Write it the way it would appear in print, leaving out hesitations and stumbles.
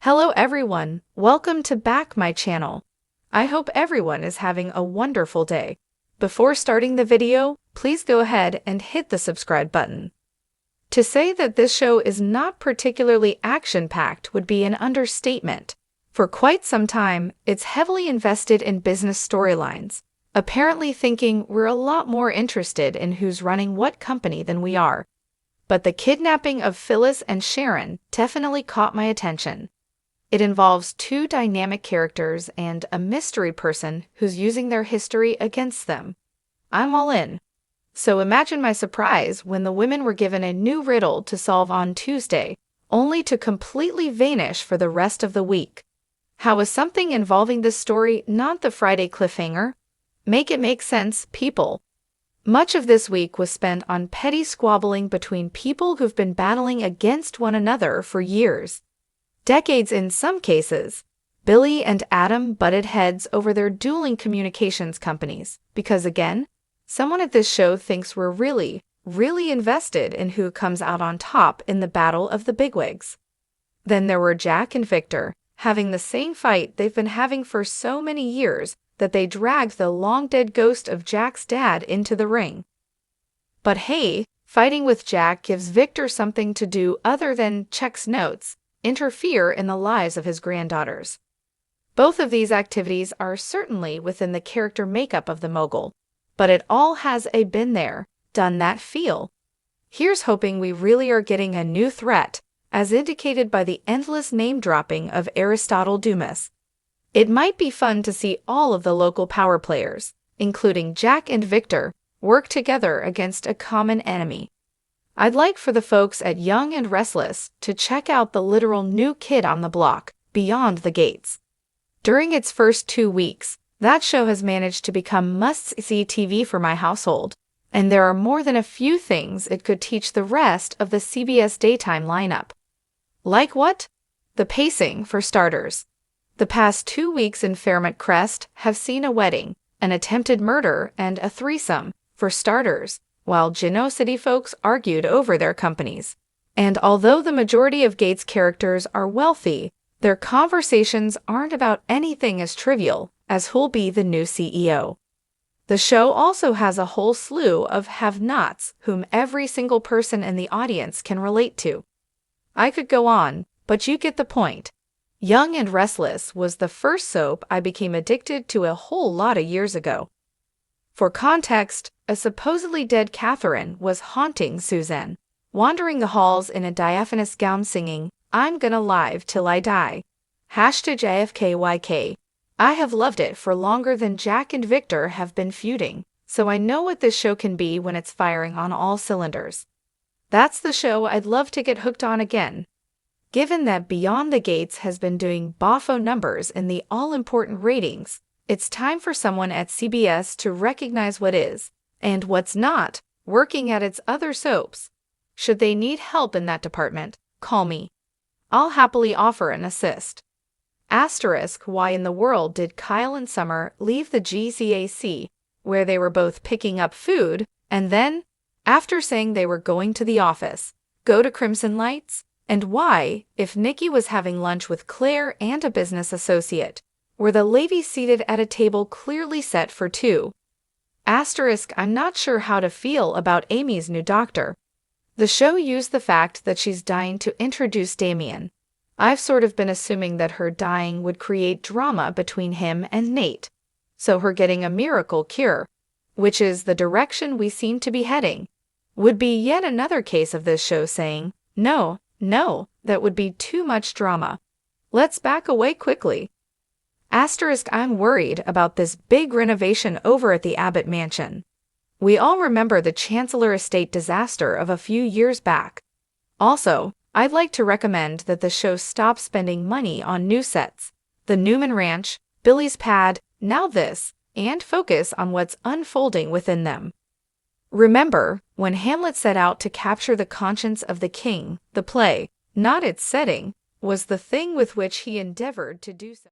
Hello everyone, welcome to back my channel. I hope everyone is having a wonderful day. Before starting the video, please go ahead and hit the subscribe button. To say that this show is not particularly action-packed would be an understatement. For quite some time, it's heavily invested in business storylines, apparently thinking we're a lot more interested in who's running what company than we are. But the kidnapping of Phyllis and Sharon definitely caught my attention. It involves two dynamic characters and a mystery person who's using their history against them. I'm all in. So imagine my surprise when the women were given a new riddle to solve on Tuesday, only to completely vanish for the rest of the week. How is something involving this story not the Friday cliffhanger? Make it make sense, people. Much of this week was spent on petty squabbling between people who've been battling against one another for years. Decades in some cases. Billy and Adam butted heads over their dueling communications companies because, again, someone at this show thinks we're really invested in who comes out on top in the battle of the bigwigs. Then there were Jack and Victor, having the same fight they've been having for so many years that they dragged the long-dead ghost of Jack's dad into the ring. But hey, fighting with Jack gives Victor something to do other than check notes, interfere in the lives of his granddaughters. Both of these activities are certainly within the character makeup of the mogul, but it all has a been there, done that feel. Here's hoping we really are getting a new threat, as indicated by the endless name-dropping of Aristotle Dumas. It might be fun to see all of the local power players, including Jack and Victor, work together against a common enemy. I'd like for the folks at Young and Restless to check out the literal new kid on the block, Beyond the Gates. During its first 2 weeks, that show has managed to become must-see TV for my household, and there are more than a few things it could teach the rest of the CBS daytime lineup. Like what? The pacing, for starters. The past 2 weeks in Fairmont Crest have seen a wedding, an attempted murder, and a threesome, for starters, while Geno City folks argued over their companies. And although the majority of Gates' characters are wealthy, their conversations aren't about anything as trivial as who'll be the new CEO. The show also has a whole slew of have-nots whom every single person in the audience can relate to. I could go on, but you get the point. Young and Restless was the first soap I became addicted to a whole lot of years ago. For context, a supposedly dead Catherine was haunting Suzanne, wandering the halls in a diaphanous gown singing, "I'm gonna live till I die." #JFKYK. I have loved it for longer than Jack and Victor have been feuding, so I know what this show can be when it's firing on all cylinders. That's the show I'd love to get hooked on again. Given that Beyond the Gates has been doing boffo numbers in the all-important ratings, it's time for someone at CBS to recognize what is, and what's not, working at its other soaps. Should they need help in that department, call me. I'll happily offer an assist. Why in the world did Kyle and Summer leave the GCAC, where they were both picking up food, and then, after saying they were going to the office, go to Crimson Lights? And why, if Nikki was having lunch with Claire and a business associate, were the ladies seated at a table clearly set for two? I'm not sure how to feel about Amy's new doctor. The show used the fact that she's dying to introduce Damien. I've sort of been assuming that her dying would create drama between him and Nate, so her getting a miracle cure, which is the direction we seem to be heading, would be yet another case of this show saying, no, that would be too much drama. Let's back away quickly. I'm worried about this big renovation over at the Abbott Mansion. We all remember the Chancellor Estate disaster of a few years back. Also, I'd like to recommend that the show stop spending money on new sets, the Newman Ranch, Billy's Pad, now this, and focus on what's unfolding within them. Remember, when Hamlet set out to capture the conscience of the king, the play, not its setting, was the thing with which he endeavored to do so.